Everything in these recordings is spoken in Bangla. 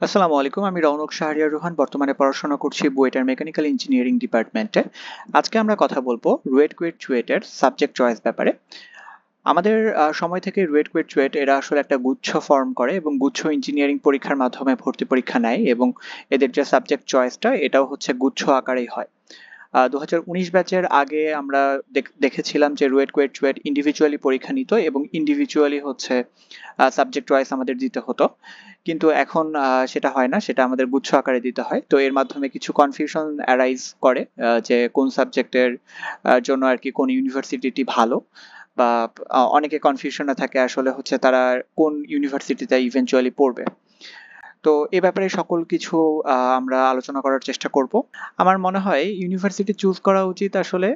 আসসালামু আলাইকুম। আমি রওনক শাহরিয়ার রোহান বর্তমানে পড়াশোনা করছি বুয়েটের মেকানিক্যাল ইঞ্জিনিয়ারিং ডিপার্টমেন্টে। আজকে আমরা কথা বলবো রুয়েট, কুয়েট, চুয়েটের সাবজেক্ট চয়েস ব্যাপারে। আমাদের সময় থেকে রুয়েট, কুয়েট, চুয়েট এরা আসলে একটা গুচ্ছ ফর্ম করে এবং গুচ্ছ ইঞ্জিনিয়ারিং পরীক্ষার মাধ্যমে ভর্তি পরীক্ষা নেয় এবং এদের যে সাবজেক্ট চয়েসটা এটাও হচ্ছে গুচ্ছ আকারেই হয়। 2019 ব্যাচের আগে আমরা দেখেছিলাম যে রুয়েট, কুয়েট, চুয়েট ইন্ডিভিজুয়ালি পরীক্ষা নিত এবং ইন্ডিভিজুয়ালি হচ্ছে সাবজেক্ট চয়েস আমাদের দিতে হতো। কিন্তু এখন সেটা হয় না, সেটা আমাদের গুচ্ছ আকারে দিতে হয়। তো এর মাধ্যমে কিছু কনফিউশন অ্যারাইজ করে যে কোন সাবজেক্টের জন্য আর কি কোন ইউনিভার্সিটিটি ভালো, বা অনেকে কনফিউশনে থাকে আসলে হচ্ছে তারা কোন ইউনিভার্সিটিতে ইভেন্চুয়ালি পড়বে। তো এ ব্যাপারে সকল কিছু আমরা আলোচনা করার চেষ্টা করব। আমার মনে হয় ইউনিভার্সিটি চুজ করা উচিত আসলে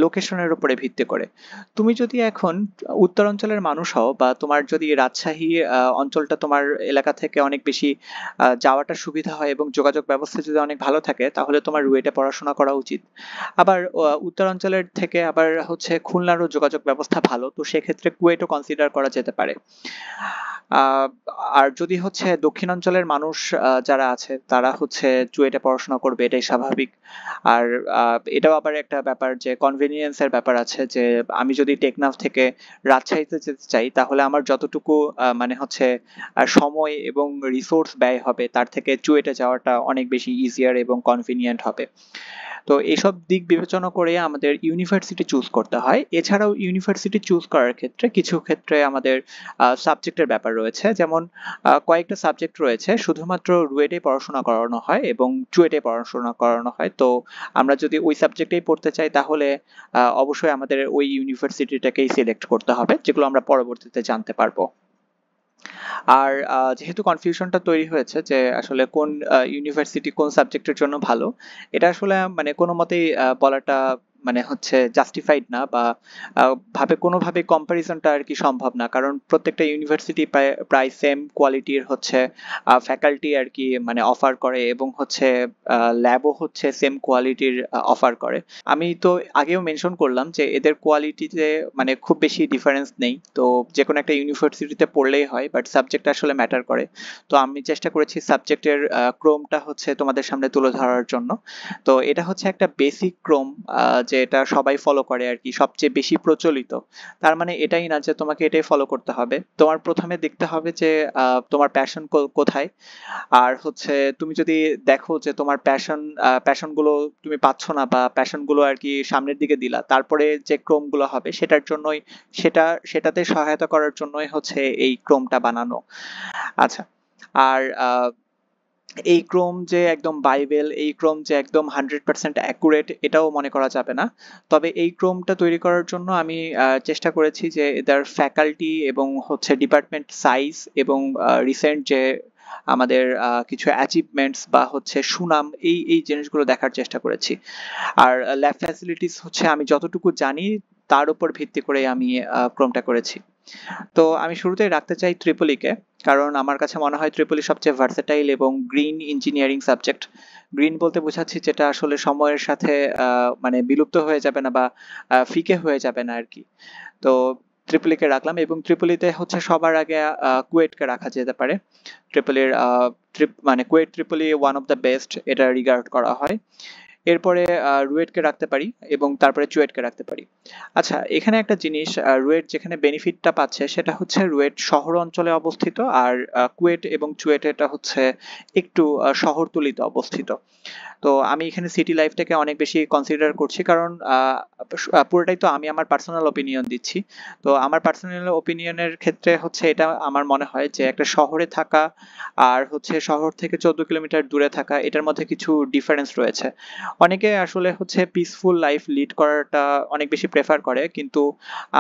লোকেশনের উপরে ভিত্তি করে। তুমি যদি এখন উত্তরাঞ্চলের মানুষ হও বা তোমার যদি রাজশাহী অঞ্চলটা তোমার এলাকা থেকে অনেক বেশি যাওয়াটা সুবিধা হয় এবং যোগাযোগ ব্যবস্থা যদি অনেক ভালো থাকে, তাহলে তোমার রুয়েটে পড়াশোনা করা উচিত। আবার উত্তরাঞ্চলের থেকে আবার হচ্ছে খুলনারও যোগাযোগ ব্যবস্থা ভালো, তো সেক্ষেত্রে কুয়েটও কনসিডার করা যেতে পারে। আহ, আর যদি হচ্ছে দক্ষিণাঞ্চলের মানুষ যারা আছে তারা হচ্ছে চুয়েটে পড়াশোনা করবে, এটাই স্বাভাবিক। আর এটাও আবার একটা ব্যাপার যে কনভেনিয়েন্সের ব্যাপার আছে, যে আমি যদি টেকনাফ থেকে রাজশাহীতে যেতে চাই তাহলে আমার যতটুকু মানে হচ্ছে সময় এবং রিসোর্স ব্যয় হবে তার থেকে চুয়েটে যাওয়াটা অনেক বেশি ইজিয়ার এবং কনভিনিয়েন্ট হবে। তো এসব দিক বিবেচনা করে আমাদের ইউনিভার্সিটি চুজ করতে হয়। এছাড়াও ইউনিভার্সিটি চুজ করার ক্ষেত্রে কিছু ক্ষেত্রে আমাদের সাবজেক্টের ব্যাপার রয়েছে, যেমন কয়েকটা সাবজেক্ট রয়েছে শুধুমাত্র রুয়েটে পড়াশোনা করানো হয় এবং চুয়েটে পড়াশোনা করানো হয়। তো আমরা যদি ওই সাবজেক্টেই পড়তে চাই তাহলে অবশ্যই আমাদের ওই ইউনিভার্সিটিটাকেই সিলেক্ট করতে হবে, যেগুলো আমরা পরবর্তীতে জানতে পারবো। আর যেহেতু কনফিউশনটা তৈরি হয়েছে যে আসলে কোন ইউনিভার্সিটি কোন সাবজেক্টের জন্য ভালো, এটা আসলে মানে কোনো মতেই বলাটা মানে হচ্ছে জাস্টিফাইড না, বা কোনোভাবে কম্পারিজনটা আর কি সম্ভব না, কারণ প্রত্যেকটা ইউনিভার্সিটি প্রায় প্রায় সেম কোয়ালিটির হচ্ছে ফ্যাকাল্টি আর কি মানে অফার করে, এবং হচ্ছে ল্যাবও হচ্ছে সেম কোয়ালিটির অফার করে। আমি তো আগেও মেনশন করলাম যে এদের কোয়ালিটিতে মানে খুব বেশি ডিফারেন্স নেই, তো যে কোনো একটা ইউনিভার্সিটিতে পড়লেই হয়, বাট সাবজেক্ট আসলে ম্যাটার করে। তো আমি চেষ্টা করেছি সাবজেক্টের ক্রমটা হচ্ছে তোমাদের সামনে তুলে ধরার জন্য। তো এটা হচ্ছে একটা বেসিক ক্রম, যে এটা সবাই ফলো করে আর কি, সবচেয়ে বেশি প্রচলিত। তার মানে এটাই না যে তোমাকে এটাই ফলো করতে হবে। তোমার প্রথমে দেখতে হবে যে তোমার প্যাশন কোথায়। আর হচ্ছে তুমি যদি দেখো যে তোমার প্যাশন গুলো তুমি পাচ্ছ না, বা প্যাশন গুলো আর কি সামনের দিকে দিলা, তারপরে যে ক্রমগুলো হবে সেটার জন্যই সেটাতে সহায়তা করার জন্যই হচ্ছে এই ক্রমটা বানানো। আচ্ছা। আর এই ক্রম যে একদম বাইবেল, এই ক্রম যে একদম 100% অ্যাকুরেট, এটাও মনে করা যাবে না। তবে এই ক্রমটা তৈরি করার জন্য আমি চেষ্টা করেছি যে এদের ফ্যাকাল্টি এবং হচ্ছে ডিপার্টমেন্ট সাইজ এবং রিসেন্ট যে আমাদের কিছু অ্যাচিভমেন্টস বা হচ্ছে সুনাম, এই এই জিনিসগুলো দেখার চেষ্টা করেছি। আর ল্যাব ফ্যাসিলিটিস হচ্ছে আমি যতটুকু জানি তার উপর ভিত্তি করে আমি ক্রমটা করেছি। তো আমি শুরুতেই রাখতে চাই ত্রিপলিকে, কারণ আমার কাছে মনে হয় ত্রিপলি সবচেয়ে ভার্সেটাইল এবং গ্রিন ইঞ্জিনিয়ারিং সাবজেক্ট। গ্রিন বলতে বোঝাচ্ছি যেটা আসলে সময়ের সাথে মানে বিলুপ্ত হয়ে যাবে না, বা ফিকে হয়ে যাবে না আর কি। তো ত্রিপলিকে রাখলাম, এবং ত্রিপলিতে হচ্ছে সবার আগে কুয়েটকে রাখা যেতে পারে। ট্রিপলির মানে KUET Tripoli one of the best, এটা রিগার্ড করা হয়। এরপরে রুয়েটকে রাখতে পারি এবং তারপরে চুয়েটকে রাখতে পারি। আচ্ছা, এখানে একটা জিনিস, রুয়েট যেখানে বেনিফিটটা পাচ্ছে সেটা হচ্ছে রুয়েট শহর অঞ্চলে অবস্থিত, আর কুয়েট এবং চুয়েট এটা হচ্ছে একটু শহরতলিতে অবস্থিত। তো আমি এখানে সিটি লাইফটাকে অনেক বেশি কনসিডার করছি, কারণ পুরোটাই তো আমি আমার পার্সোনাল ওপিনিয়ন দিচ্ছি। তো আমার পার্সোনাল ওপিনিয়নের ক্ষেত্রে হচ্ছে এটা আমার মনে হয় যে একটা শহরে থাকা আর হচ্ছে শহর থেকে 14 কিলোমিটার দূরে থাকা, এটার মধ্যে কিছু ডিফারেন্স রয়েছে। অনেকে আসলে হচ্ছে পিসফুল লাইফ লিড করাটা অনেক বেশি প্রেফার করে, কিন্তু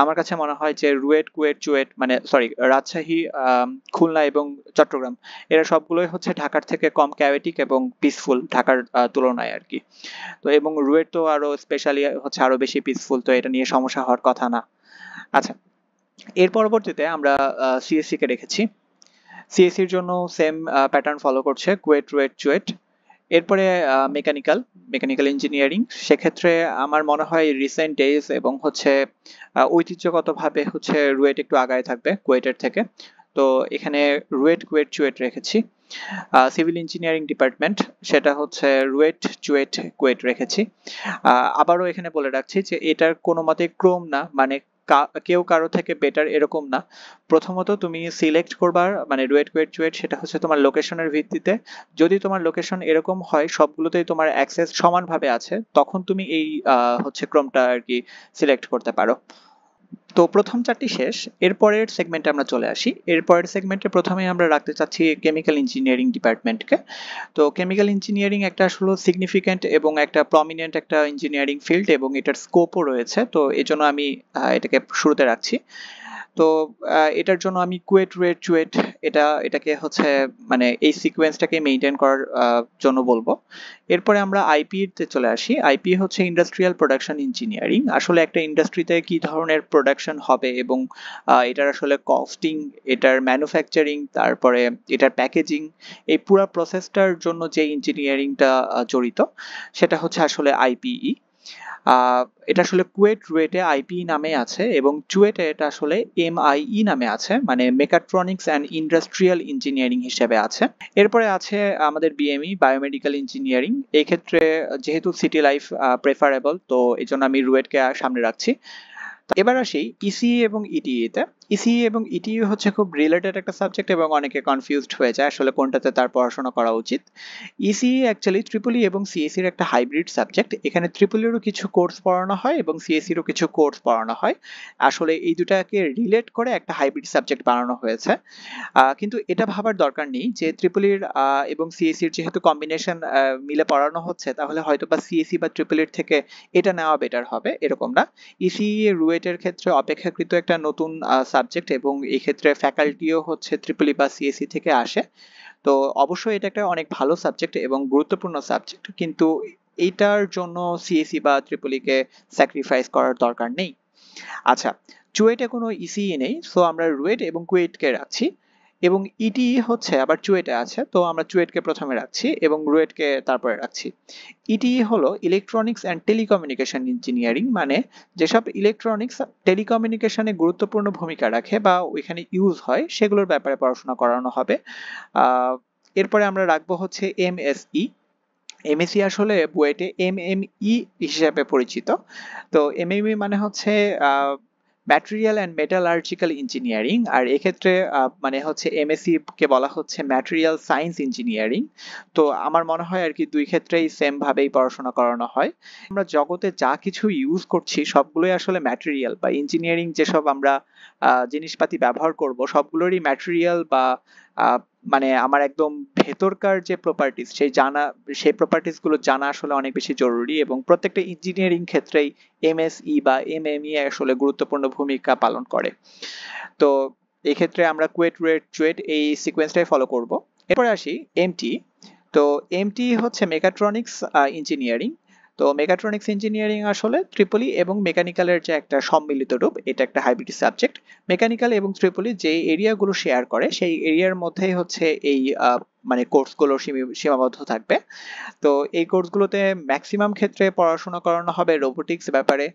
আমার কাছে মনে হয় যে রুয়েট, কুয়েট, চুয়েট মানে সরি রাজশাহী, খুলনা এবং চট্টগ্রাম, এরা সবগুলোই হচ্ছে ঢাকার থেকে কম ক্যাওয়েটিক এবং পিসফুল ঢাকার তুলনায় আর কি। তো এবং রুয়েট তো আরো স্পেশালি হচ্ছে আরো বেশি পিসফুল, তো এটা নিয়ে সমস্যা হওয়ার কথা না। আচ্ছা, এর পরবর্তীতে আমরা সিএসসি কে রেখেছি। সিএসসির জন্য সেম প্যাটার্ন ফলো করছে কুয়েট, রুয়েট, চুয়েট। এরপরে মেকানিক্যাল মেকানিক্যাল ইঞ্জিনিয়ারিং, সেক্ষেত্রে আমার মনে হয় রিসেন্ট ডেজ এবং হচ্ছে ঐতিহ্যগতভাবে হচ্ছে রুয়েট একটু আগায় থাকবে কুয়েটের থেকে। তো এখানে রুয়েট, কুয়েট, চুয়েট রেখেছি। সিভিল ইঞ্জিনিয়ারিং ডিপার্টমেন্ট সেটা হচ্ছে রুয়েট, চুয়েট, কুয়েট রেখেছি। আবারও এখানে বলে রাখছি যে এটার কোনো মতে ক্রম না, মানে কেউ কারো থেকে বেটার এরকম না। প্রথমত তুমি সিলেক্ট করবার মানে রুয়েট, কুয়েট, চুয়েট সেটা হচ্ছে তোমার লোকেশনের ভিত্তিতে। যদি তোমার লোকেশন এরকম হয় সবগুলোতেই তোমার অ্যাক্সেস সমানভাবে আছে, তখন তুমি এই হচ্ছে ক্রমটা আর কি সিলেক্ট করতে পারো। তো প্রথম চারটি শেষ, এরপরের সেগমেন্টে আমরা চলে আসি। এরপরের সেগমেন্টে প্রথমে আমরা রাখতে চাচ্ছি কেমিক্যাল ইঞ্জিনিয়ারিং ডিপার্টমেন্টকে। তো কেমিক্যাল ইঞ্জিনিয়ারিং একটা আসলে সিগনিফিক্যান্ট এবং একটা প্রমিনেন্ট একটা ইঞ্জিনিয়ারিং ফিল্ড এবং এটার স্কোপও রয়েছে, তো এজন্য আমি এটাকে শুরুতে রাখছি। তো এটার জন্য আমি কুয়েট, রুয়েট, চুয়েট এটাকে হচ্ছে মানে এই সিকোয়েন্সটাকে মেনটেন করার জন্য বলবো। এরপরে আমরা আইপি তে চলে আসি। আইপি হচ্ছে ইন্ডাস্ট্রিয়াল প্রোডাকশন ইঞ্জিনিয়ারিং। আসলে একটা ইন্ডাস্ট্রিতে কি ধরনের প্রোডাকশন হবে এবং এটার আসলে কস্টিং, এটার ম্যানুফ্যাকচারিং, তারপরে এটার প্যাকেজিং, এই পুরো প্রসেসটার জন্য যে ইঞ্জিনিয়ারিংটা জড়িত সেটা হচ্ছে আসলে আইপিই। এটা আসলে কুয়েট, রুয়েটে আইপি নামে আছে এবং চুয়েটে এটা আসলে এমআইই নামে আছে, মানে মেকাট্রনিক্স অ্যান্ড ইন্ডাস্ট্রিয়াল ইঞ্জিনিয়ারিং হিসেবে আছে। এরপরে আছে আমাদের বিএমই, বায়োমেডিক্যাল ইঞ্জিনিয়ারিং। এই ক্ষেত্রে যেহেতু সিটি লাইফ প্রেফারেবল, তো এই জন্য আমি রুয়েটকে সামনে রাখছি। এবার আসি ইসিই এবং ইটিই তে। ইসিই এবং ইটিই হচ্ছে খুব রিলেটেড একটা সাবজেক্ট এবং অনেকে কনফিউজড হয়ে যায় আসলে কোনটাতে তার পড়াশোনা করা উচিত। ইসিই অ্যাকচুয়ালি ট্রিপল ই এবং সিএসসির একটা হাইব্রিড সাবজেক্ট। এখানে ট্রিপল ইরও কিছু কোর্স পড়ানো হয় এবং সিএসসিরও কিছু কোর্স পড়ানো হয়। আসলে এই দুটাকে রিলেট করে একটা হাইব্রিড সাবজেক্ট বানানো হয়েছে। কিন্তু এটা ভাবার দরকার নেই যে ট্রিপল ইর এবং সিএসসির যেহেতু কম্বিনেশন মিলে পড়ানো হচ্ছে, তাহলে হয়তো বা সিএসসি বা ট্রিপল ইর থেকে এটা নেওয়া বেটার হবে, এরকম না। ইসিই রুয়েটের ক্ষেত্রে অপেক্ষাকৃত একটা নতুন সাবজেক্ট এবং এই ক্ষেত্রে ফ্যাকাল্টিও হচ্ছে ট্রিপল ই বা সিএসসি থেকে আসে। তো অবশ্যই এটা একটা অনেক ভালো সাবজেক্ট এবং গুরুত্বপূর্ণ সাবজেক্ট, কিন্তু এইটার জন্য সিএসসি বা ট্রিপল ই কে স্যাক্রিফাইস করার দরকার নেই। আচ্ছা, চুয়েটে কোনো ইসিই নেই, সো আমরা রুয়েট এবং কুয়েটকে রাখছি। এবং ইটি হচ্ছে আবার চুয়েটে আছে, তো আমরা চুয়েটকে প্রথমে রাখছি এবং রুয়েটকে তারপরে রাখছি। ইটি হলো ইলেকট্রনিক্স অ্যান্ড টেলিকমিউনিকেশন ইঞ্জিনিয়ারিং, মানে যেসব ইলেকট্রনিক্স টেলিকমিউনিকেশনে গুরুত্বপূর্ণ ভূমিকা রাখে বা ওইখানে ইউজ হয় সেগুলোর ব্যাপারে পড়াশোনা করানো হবে। এরপরে আমরা রাখবো হচ্ছে এমএসই। এমএসসি আসলে বুয়েটে এমএমই হিসেবে পরিচিত। তো এমএমই মানে হচ্ছে ম্যাটেরিয়াল অ্যান্ড মেটালার্জিক্যাল ইঞ্জিনিয়ারিং, আর এক্ষেত্রে মানে হচ্ছে এমএসসি কে বলা হচ্ছে ম্যাটেরিয়াল সায়েন্স ইঞ্জিনিয়ারিং। তো আমার মনে হয় আর কি দুই ক্ষেত্রেই সেম ভাবেই পড়াশোনা করানো হয়। আমরা জগতে যা কিছু ইউজ করছি সবগুলোই আসলে ম্যাটেরিয়াল বা ইঞ্জিনিয়ারিং, যেসব আমরা জিনিসপাতি ব্যবহার করব সবগুলোরই ম্যাটেরিয়াল বা মানে আমার একদম ভেতরকার যে প্রপার্টিস সেই প্রপার্টিস গুলো জানা আসলে অনেক বেশি জরুরি এবং প্রত্যেকটা ইঞ্জিনিয়ারিং ক্ষেত্রেই এমএসই বা এমএমই আসলে গুরুত্বপূর্ণ ভূমিকা পালন করে। তো এই ক্ষেত্রে আমরা কুয়েট, রুয়েট, চুয়েট এই সিকোয়েন্সটাই ফলো করব। এরপরে আসি এমটি। তো এমটি হচ্ছে মেকাট্রনিক্স ইঞ্জিনিয়ারিং। তো মেকাট্রনিক্স ইঞ্জিনিয়ারিং আসলে ট্রিপলি এবং মেকানিক্যালের যে একটা সম্মিলিত রূপ, এটা একটা হাইব্রিড সাবজেক্ট। মেকানিক্যাল এবং ট্রিপলি যে এরিয়াগুলো শেয়ার করে সেই এরিয়ার মধ্যেই হচ্ছে এই মানে কোর্সগুলো সীমাবদ্ধ থাকবে। তো এই কোর্সগুলোতে ম্যাক্সিমাম ক্ষেত্রে পড়াশোনা করানো হবে রোবোটিক্স ব্যাপারে।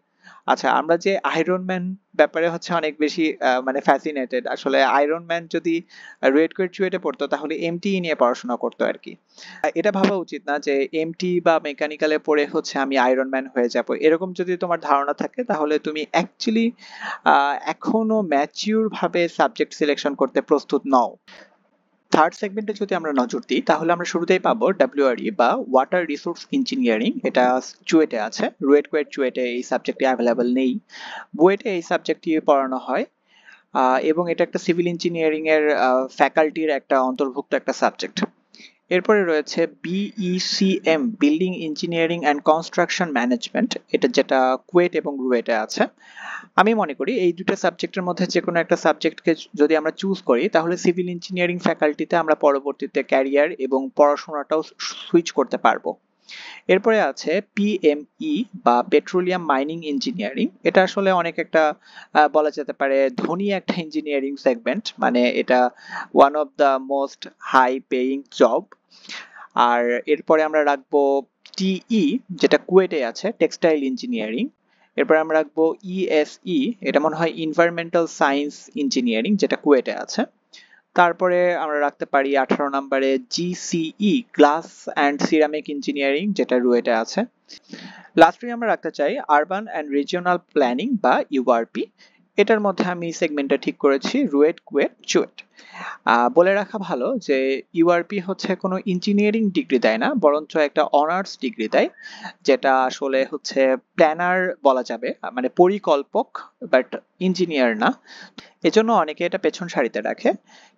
আচ্ছা, আমরা যে আয়রন ম্যান ব্যাপারে হচ্ছে অনেক বেশি মানে ফ্যাসিনেটেড। আসলে আয়রন ম্যান যদি রুয়েট, কুয়েট, চুয়েটে পড়তো তাহলে এমটি নিয়ে পড়াশোনা করতো আর কি। এটা ভাবা উচিত না যে এমটি বা মেকানিক্যালে পড়ে হচ্ছে আমি আয়রন ম্যান হয়ে যাব। এরকম যদি তোমার ধারণা থাকে তাহলে তুমি অ্যাকচুয়ালি এখনো ম্যাচিউর ভাবে সাবজেক্ট সিলেকশন করতে প্রস্তুত নও। থার্ড সেগমেন্টে যদি আমরা নজর দিই তাহলে আমরা শুরুতেই পাবো ডাব্লিউআরই বা ওয়াটার রিসোর্স ইঞ্জিনিয়ারিং। এটা চুয়েটে আছে, রুয়েট, কুয়েট, চুয়েটে এই সাবজেক্টটি অ্যাভেলেবল নেই। বুয়েটে এই সাবজেক্টটি পড়ানো হয় এবং এটা একটা সিভিল ইঞ্জিনিয়ারিং এর ফ্যাকাল্টির একটা অন্তর্ভুক্ত একটা সাবজেক্ট। এরপরে রয়েছে BECM, building engineering and construction management, এটা যেটা কুয়েট এবং রুয়েটে আছে। আমি মনে করি এই দুটো সাবজেক্টের মধ্যে যে কোনো একটা সাবজেক্টকে যদি আমরা চুজ করি তাহলে সিভিল ইঞ্জিনিয়ারিং ফ্যাকাল্টিতে আমরা পরবর্তীতে ক্যারিয়ার এবং পড়াশোনাটাও সুইচ করতে পারবো। এরপরে আছে পিএমই বা পেট্রোলিয়াম মাইনিং ইঞ্জিনিয়ারিং। এটা আসলে অনেক একটা বলা যেতে পারে ধনী একটা ইঞ্জিনিয়ারিং সেগমেন্ট, মানে এটা one of the most high paying job. আর এরপরে আমরা রাখবো টিই, যেটা কুয়েটে আছে, টেক্সটাইল ইঞ্জিনিয়ারিং। এরপরে আমরা রাখবো ইএসই, এটা মনে হয় এনভায়রনমেন্টাল সায়েন্স ইঞ্জিনিয়ারিং, যেটা কুয়েটে আছে। তারপরে আমরা রাখতে পারি 18 নম্বরে GCE glass and ceramic engineering, যেটা রুয়েটে আছে। লাস্টলি আমরা রাখতে চাই আরবান অ্যান্ড রিজিওনাল প্ল্যানিং বা ইউআরপি। এটার মধ্যে আমি সেগমেন্টটা ঠিক করেছি রুয়েট, কুয়েট, চুয়েট। বলে রাখা ভালো যে ইউআরপি হচ্ছে কোনো ইঞ্জিনিয়ারিং ডিগ্রি দেয় না, বরঞ্চ একটা অনার্স ডিগ্রি দেয়, যেটা আসলে হচ্ছে প্ল্যানার বলা যাবে, মানে পরিকল্পক, বাট ইঞ্জিনিয়ার না। এজন্য অনেকে এটা পেছন সারিতে রাখে,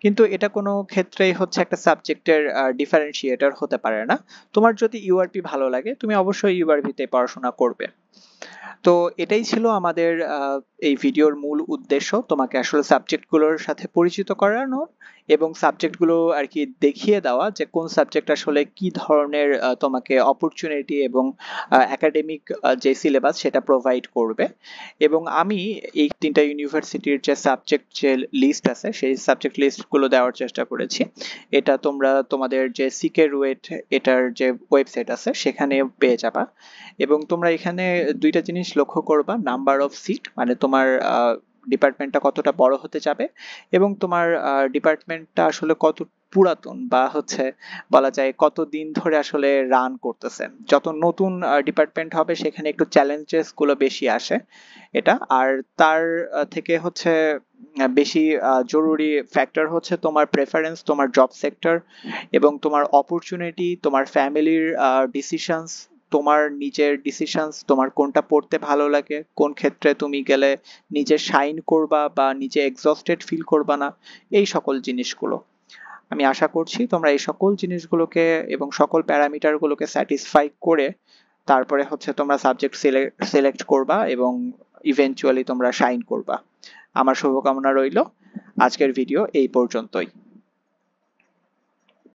কিন্তু এটা কোনো ক্ষেত্রেই হচ্ছে একটা সাবজেক্টের ডিফারেন্সিয়েটর হতে পারে না। তোমার যদি ইউআরপি ভালো লাগে তুমি অবশ্যই ইউআরপিতে পড়াশোনা করবে। তো এটাই ছিল আমাদের এই ভিডিওর মূল উদ্দেশ্য, তোমাকে আসলে সাবজেক্টগুলোর সাথে পরিচিত করানো এবং সাবজেক্টগুলো আর কি দেখিয়ে দেওয়া যে কোন সাবজেক্ট আসলে কি ধরনের তোমাকে অপরচুনিটি এবং একাডেমিক যে সিলেবাস সেটা প্রোভাইড করবে। এবং আমি এই 3টা ইউনিভার্সিটির যে সাবজেক্ট যে লিস্ট আছে সেই সাবজেক্ট লিস্টগুলো দেওয়ার চেষ্টা করেছি। এটা তোমরা তোমাদের যে সিকে রুয়েট এটার যে ওয়েবসাইট আছে সেখানে পেয়ে যাবা। এবং তোমরা এখানে দুইটা জিনিস লক্ষ্য করবা, নাম্বার অফ সিট, মানে তোমার ডিপার্টমেন্টটা কতটা বড় হতে যাবে, এবং তোমার ডিপার্টমেন্টটা আসলে কত পুরাতন বা হচ্ছে বলা যায় কতদিন ধরে আসলে রান করতেছে। যত নতুন ডিপার্টমেন্ট হবে সেখানে একটু চ্যালেঞ্জেস গুলো বেশি আসে এটা। আর তার থেকে হচ্ছে বেশি জরুরি ফ্যাক্টর হচ্ছে তোমার প্রেফারেন্স, তোমার জব সেক্টর এবং তোমার অপরচুনিটি, তোমার ফ্যামিলির ডিসিশনস, তোমার নিজের ডিসিশনস, তোমার কোনটা পড়তে ভালো লাগে, কোন ক্ষেত্রে তুমি গেলে নিজে শাইন করবা বা নিজে এক্সস্টেড ফিল করবা না, এই সকল জিনিসগুলো। আমি আশা করছি তোমরা এই সকল জিনিসগুলোকে এবং সকল প্যারামিটারগুলোকে স্যাটিসফাই করে তারপরে হচ্ছে তোমরা সাবজেক্ট সিলেক্ট করবা এবং ইভেন্চুয়ালি তোমরা শাইন করবা। আমার শুভকামনা রইল। আজকের ভিডিও এই পর্যন্তই।